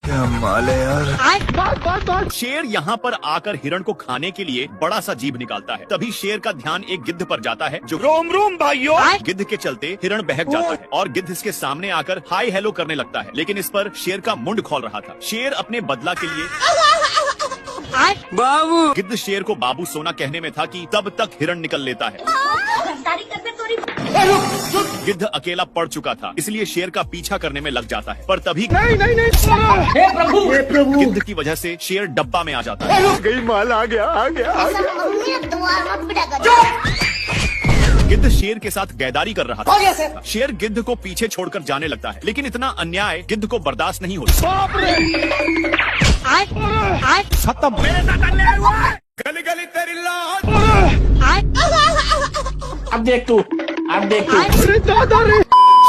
क्या माल है यार। शेर यहाँ पर आकर हिरण को खाने के लिए बड़ा सा जीभ निकालता है। तभी शेर का ध्यान एक गिद्ध पर जाता है जो रोम रोम भाइयों। गिद्ध के चलते हिरण बहक जाता है और गिद्ध इसके सामने आकर हाय हेलो करने लगता है, लेकिन इस पर शेर का मुंड खोल रहा था। शेर अपने बदला के लिए बाबू गिद्ध शेर को बाबू सोना कहने में था कि तब तक हिरण निकल लेता है। गिद्ध अकेला पड़ चुका था, इसलिए शेर का पीछा करने में लग जाता है, पर तभी नहीं हे प्रभु गिद्ध की वजह से शेर डब्बा में आ जाता है। गई माल आ गया। गिद्ध शेर के साथ गैदारी कर रहा था। शेर गिद्ध को पीछे छोड़कर जाने लगता है, लेकिन इतना अन्याय गिद्ध को बर्दाश्त नहीं होता। खत्म। गली गली तेरी लाश। अब देख तू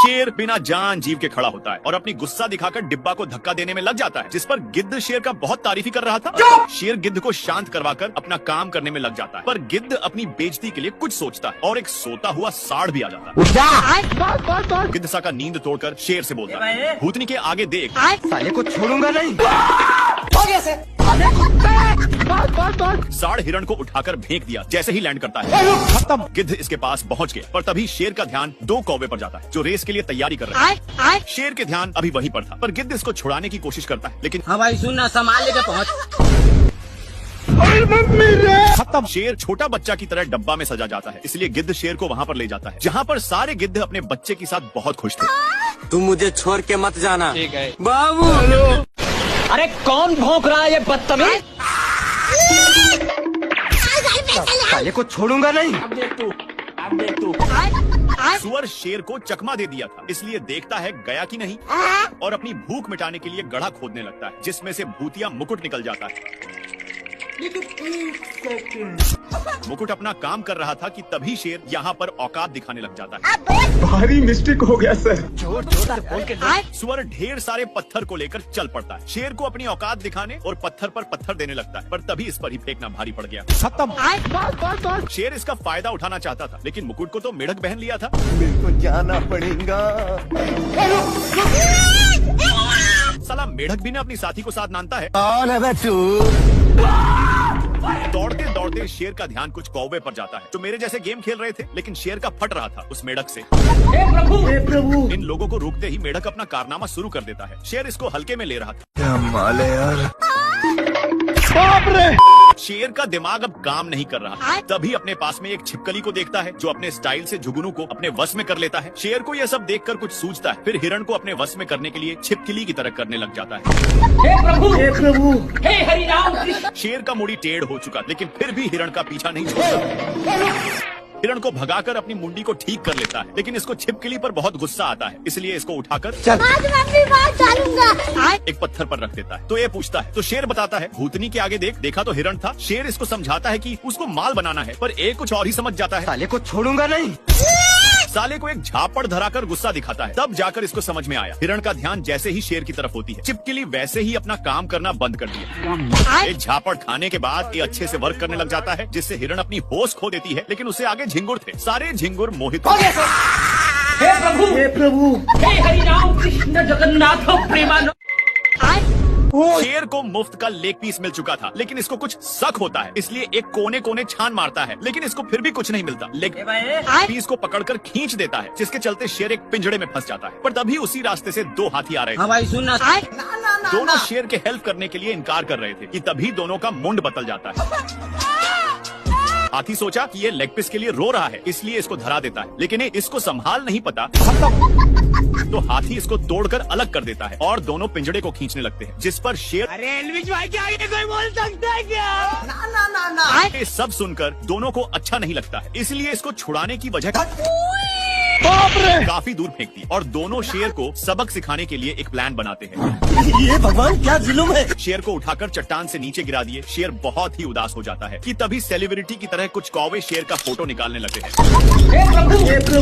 शेर बिना जान जीव के खड़ा होता है और अपनी गुस्सा दिखाकर डिब्बा को धक्का देने में लग जाता है, जिस पर गिद्ध शेर का बहुत तारीफी कर रहा था। शेर गिद्ध को शांत करवाकर अपना काम करने में लग जाता है, पर गिद्ध अपनी बेइज्जती के लिए कुछ सोचता है और एक सोता हुआ सांड भी आ जाता है। गिद्ध सा का नींद तोड़कर शेर से बोलता है, भूतनी के आगे देख, साले को छोड़ूंगा नहीं। सांड हिरण को उठाकर फेंक दिया। जैसे ही लैंड करता है खत्म। गिद्ध इसके पास पहुंच गया, पर तभी शेर का ध्यान दो कौवे पर जाता है जो रेस के लिए तैयारी कर रहे हैं। शेर के ध्यान अभी वहीं पर था, पर गिद्ध इसको छुड़ाने की कोशिश करता है, लेकिन हाँ भाई सुनना, संभाल लेके पहुँच। खत्म। शेर छोटा बच्चा की तरह डब्बा में सजा जाता है, इसलिए गिद्ध शेर को वहाँ पर ले जाता है, जहाँ पर सारे गिद्ध अपने बच्चे के साथ बहुत खुश थे। तुम मुझे छोड़ के मत जाना। ठीक है बाबू। अरे कौन भौंक रहा है ये बदतमीज? साले को छोड़ूंगा नहीं। अब देख तू सुअर शेर को चकमा दे दिया था, इसलिए देखता है गया कि नहीं, और अपनी भूख मिटाने के लिए गड्ढा खोदने लगता है, जिसमें से भूतिया मुकुट निकल जाता है। मुकुट अपना काम कर रहा था कि तभी शेर यहाँ पर औकात दिखाने लग जाता है। भारी मिस्टेक हो गया सर। सुअर ढेर सारे पत्थर को लेकर चल पड़ता है, शेर को अपनी औकात दिखाने और पत्थर पर पत्थर देने लगता है, पर तभी इस पर ही फेंकना भारी पड़ गया। खत्म। शेर इसका फायदा उठाना चाहता था, लेकिन मुकुट को तो मेढक पहन लिया था। मेरे को जाना पड़ेगा। साला मेढक भी ने अपनी साथी को साथ नानता है। कौन है तू? दौड़ते दौड़ते शेर का ध्यान कुछ कौवे पर जाता है जो मेरे जैसे गेम खेल रहे थे, लेकिन शेर का फट रहा था उस मेढक से। हे प्रभु। इन लोगों को रोकते ही मेढक अपना कारनामा शुरू कर देता है। शेर इसको हल्के में ले रहा था। क्या माल है यार। शेर का दिमाग अब काम नहीं कर रहा। तभी अपने पास में एक छिपकली को देखता है जो अपने स्टाइल से जुगनू को अपने वश में कर लेता है। शेर को यह सब देखकर कुछ सूझता है, फिर हिरण को अपने वश में करने के लिए छिपकली की तरह करने लग जाता है। हे प्रभु। हे हरि राम कृष्ण। शेर का मुड़ी टेढ़ हो चुका, लेकिन फिर भी हिरण का पीछा नहीं छोड़ता। हिरण को भगाकर अपनी मुंडी को ठीक कर लेता है, लेकिन इसको छिपकली पर बहुत गुस्सा आता है, इसलिए इसको उठाकर एक पत्थर पर रख देता है। तो ये पूछता है, तो शेर बताता है, भूतनी के आगे देख। देखा तो हिरण था। शेर इसको समझाता है कि उसको माल बनाना है, पर एक कुछ और ही समझ जाता है। साले को छोड़ूंगा नहीं। साले को एक झापड़ धराकर गुस्सा दिखाता है, तब जाकर इसको समझ में आया। हिरण का ध्यान जैसे ही शेर की तरफ होती है, छिपकली वैसे ही अपना काम करना बंद कर दिया। एक झापड़ खाने के बाद ये अच्छे से वर्क करने लग जाता है, जिससे हिरण अपनी होश खो देती है, लेकिन उसे आगे झिंगुर थे। सारे झिंगुर मोहित हो गए। हे प्रभु। हे हरि राम कृष्ण जगन्नाथ प्रेमानंद। शेर को मुफ्त का लेग पीस मिल चुका था, लेकिन इसको कुछ शक होता है, इसलिए एक कोने कोने छान मारता है, लेकिन इसको फिर भी कुछ नहीं मिलता। लेग पीस को पकड़कर खींच देता है, जिसके चलते शेर एक पिंजड़े में फंस जाता है। पर तभी उसी रास्ते से दो हाथी आ रहे थे। हाँ भाई सुनना। दोनों शेर के हेल्प करने के लिए इनकार कर रहे थे कि तभी दोनों का मुंड बदल जाता है। हाथी सोचा कि ये लेग पीस के लिए रो रहा है, इसलिए इसको धरा देता है, लेकिन इसको संभाल नहीं पता, तो हाथी इसको तोड़कर अलग कर देता है और दोनों पिंजड़े को खींचने लगते हैं, जिस पर शेर अरे एल्विश भाई क्या ये कोई बोल सकता है क्या? ना। ये सब सुनकर दोनों को अच्छा नहीं लगता है, इसलिए इसको छुड़ाने की वजह काफी दूर फेंकती है और दोनों शेर को सबक सिखाने के लिए एक प्लान बनाते हैं। ये भगवान क्या जुल्म है। शेर को उठाकर चट्टान से नीचे गिरा दिए। शेर बहुत ही उदास हो जाता है कि तभी सेलिब्रिटी की तरह कुछ कौवे शेर का फोटो निकालने लगे हैं।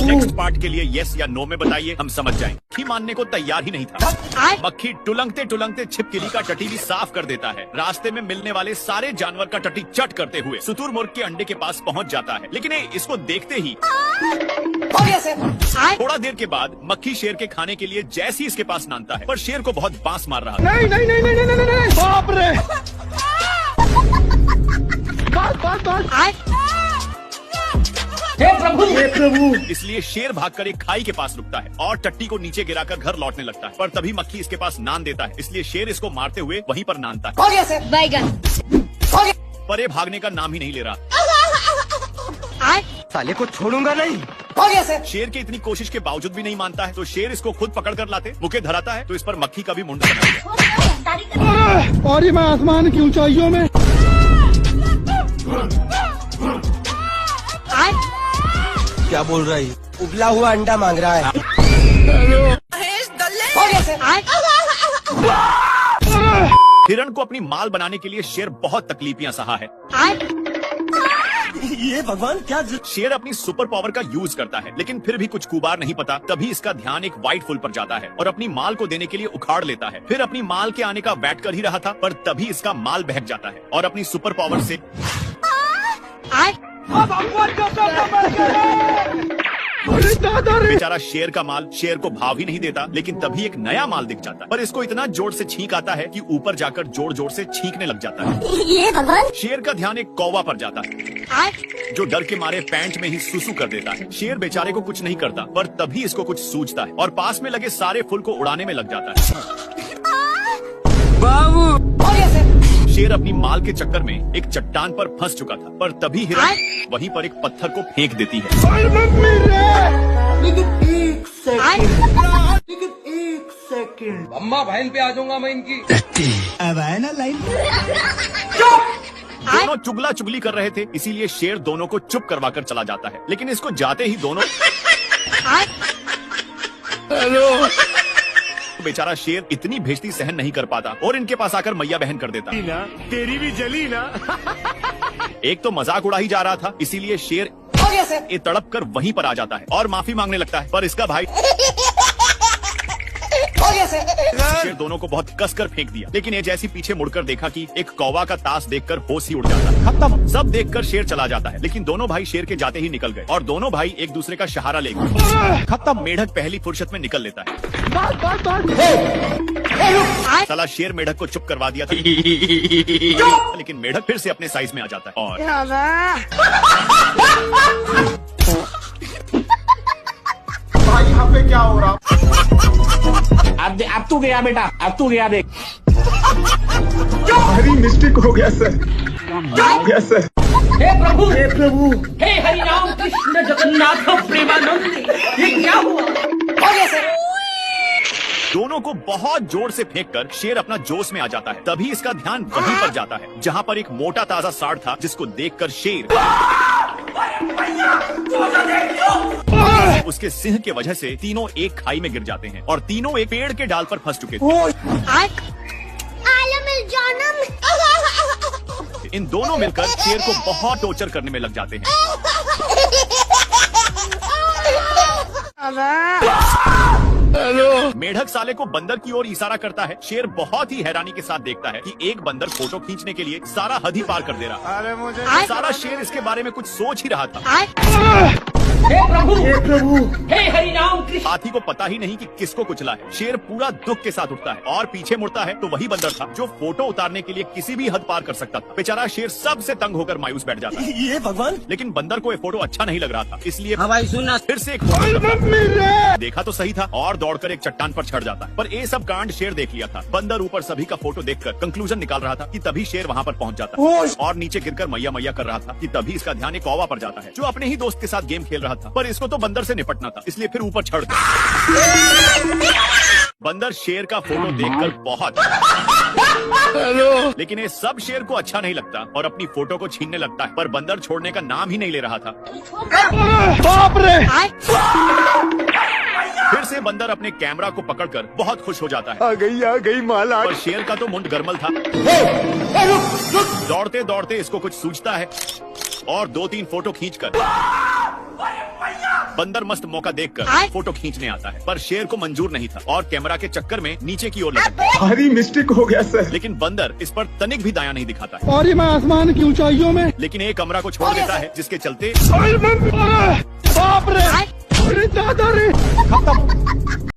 नेक्स्ट पार्ट के लिए यस या नो में बताइए, हम समझ जाएं। मक्खी मानने को तैयार ही नहीं था। मक्खी टुलंगते टुलंगते छिपकली का टटी भी साफ कर देता है। रास्ते में मिलने वाले सारे जानवर का टटी चट करते हुए शुतुरमुर्ग के अंडे के पास पहुंच जाता है, लेकिन इसको देखते ही थोड़ा देर के बाद मक्खी शेर के खाने के लिए जैसे ही इसके पास नानता है, पर शेर को बहुत बांस मार रहा है। नहीं नहीं नहीं नहीं नहीं नहीं नहीं बाप रे बात हे प्रभु। इसलिए शेर भागकर एक खाई के पास रुकता है और टट्टी को नीचे गिराकर घर लौटने लगता है, पर तभी मक्खी इसके पास नान देता है, इसलिए शेर इसको मारते हुए वहीं पर नानता है। बैगन पर ये भागने का नाम ही नहीं ले रहा। साले को छोड़ूंगा नहीं। शेर की इतनी कोशिश के बावजूद भी नहीं मानता है, तो शेर इसको खुद पकड़ कर लाते मुके धराता है, तो इस पर मक्खी का भी मुंड बना दिया। और ये मैं आसमान की ऊंचाइयों में। क्या बोल रहा है? उबला हुआ अंडा मांग रहा है। हिरण को अपनी माल बनाने के लिए शेर बहुत तकलीफियां सहा है। ये भगवान क्या शेर अपनी सुपर पावर का यूज करता है, लेकिन फिर भी कुछ कुबार नहीं पता, तभी इसका ध्यान एक व्हाइट फुल पर जाता है और अपनी माल को देने के लिए उखाड़ लेता है। फिर अपनी माल के आने का वेट कर ही रहा था, पर तभी इसका माल बहक जाता है और अपनी सुपर पावर से बेचारा शेर का माल शेर को भाव ही नहीं देता, लेकिन तभी एक नया माल दिख जाता है, पर इसको इतना जोर से छींक आता है कि ऊपर जाकर जोर जोर से छींकने लग जाता है। ये भगवान। शेर का ध्यान एक कौवा पर जाता है, जो डर के मारे पैंट में ही सुसु कर देता है। शेर बेचारे को कुछ नहीं करता, पर तभी इसको कुछ सूझता है और पास में लगे सारे फूल को उड़ाने में लग जाता है। बाबू शेर अपनी माल के चक्कर में एक चट्टान पर फंस चुका था, पर तभी हिरण वहीं पर एक पत्थर को फेंक देती है। लेकिन एक सेकंड अम्मा बहन पे आ जाऊंगा मैं इनकी। अब आया ना लाइन। दोनों चुगला चुगली कर रहे थे, इसीलिए शेर दोनों को चुप करवा कर चला जाता है, लेकिन इसको जाते ही दोनों बेचारा शेर इतनी भेजती सहन नहीं कर पाता और इनके पास आकर मैया बहन कर देता। तेरी भी जली ना। एक तो मजाक उड़ा ही जा रहा था, इसीलिए शेर ये तड़प कर वहीं पर आ जाता है और माफी मांगने लगता है, पर इसका भाई शेर दोनों को बहुत कसकर फेंक दिया, लेकिन ये जैसी पीछे मुड़कर देखा कि एक कौवा का ताश देखकर होश ही उड़ जाता है। खत्म। सब देखकर शेर चला जाता है, लेकिन दोनों भाई शेर के जाते ही निकल गए और दोनों भाई एक दूसरे का सहारा ले गए। खत्म। मेढक पहली फुर्सत में निकल लेता है। साला शेर मेढक को चुप करवा दिया था, लेकिन मेढक फिर से अपने साइज में आ जाता है और भाई यहाँ पे क्या हो रहा? अब तू गया बेटा, अब तू गया देख। भारी मिस्टेक हो गया सर। Yes sir. हे प्रभु, हे प्रभु, हे हरि राम कृष्ण जगन्नाथ प्रेमानंद, ये क्या हुआ? दोनों को बहुत जोर से फेंककर शेर अपना जोश में आ जाता है, तभी इसका ध्यान वहीं पर जाता है जहाँ पर एक मोटा ताजा सांड था, जिसको देखकर शेर उसके सिंह के वजह से तीनों एक खाई में गिर जाते हैं और तीनों एक पेड़ के डाल पर फंस चुके थे। इन दोनों मिलकर शेर को बहुत टॉर्चर करने में लग जाते हैं। मेढक साले को बंदर की ओर इशारा करता है। शेर बहुत ही हैरानी के साथ देखता है कि एक बंदर फोटो खींचने के लिए सारा हद ही पार कर दे रहा है। अरे मुझे सारा शेर इसके बारे में कुछ सोच ही रहा था। हे प्रभु, हे प्रभु, हे हरि राम कृष्ण। हाथी को पता ही नहीं कि किसको कुचला है। शेर पूरा दुख के साथ उठता है और पीछे मुड़ता है तो वही बंदर था जो फोटो उतारने के लिए किसी भी हद पार कर सकता था। बेचारा शेर सबसे तंग होकर मायूस बैठ जाता है। ये भगवान। लेकिन बंदर को ये फोटो अच्छा नहीं लग रहा था, इसलिए भाई सुनना, फिर से एक देखा तो सही था और दौड़कर एक चट्टान पर चढ़ जाता है। पर ये सब कांड शेर देख लिया था। बंदर ऊपर सभी का फोटो देखकर कंक्लूजन निकाल रहा था कि तभी शेर वहाँ पर पहुँच जाता है और नीचे गिरकर मैया मैया कर रहा था कि तभी इसका ध्यान एक कौवा पर जाता है जो अपने ही दोस्त के साथ गेम खेल रहा था। पर इसको तो बंदर से निपटना था, इसलिए फिर ऊपर चढ़ गया। बंदर शेर का फोटो देखकर बहुत लेकिन ये सब शेर को अच्छा नहीं लगता और अपनी फोटो को छीनने लगता है, पर बंदर छोड़ने का नाम ही नहीं ले रहा था। बाप रे। फिर से बंदर अपने कैमरा को पकड़कर बहुत खुश हो जाता है। आ गई माला। पर शेर का तो मुंड गरमल था। दौड़ते दौड़ते इसको कुछ सूझता है और 2-3 फोटो खींचकर बंदर मस्त मौका देखकर फोटो खींचने आता है, पर शेर को मंजूर नहीं था और कैमरा के चक्कर में नीचे की ओर लटकता है। भारी मिस्टेक हो गया सर। लेकिन बंदर इस पर तनिक भी दया नहीं दिखाता है और ये मैं आसमान की ऊंचाइयों में। लेकिन एक कमरा को छोड़ देता है, जिसके चलते बाप रे। अरे दादा रे खत्म।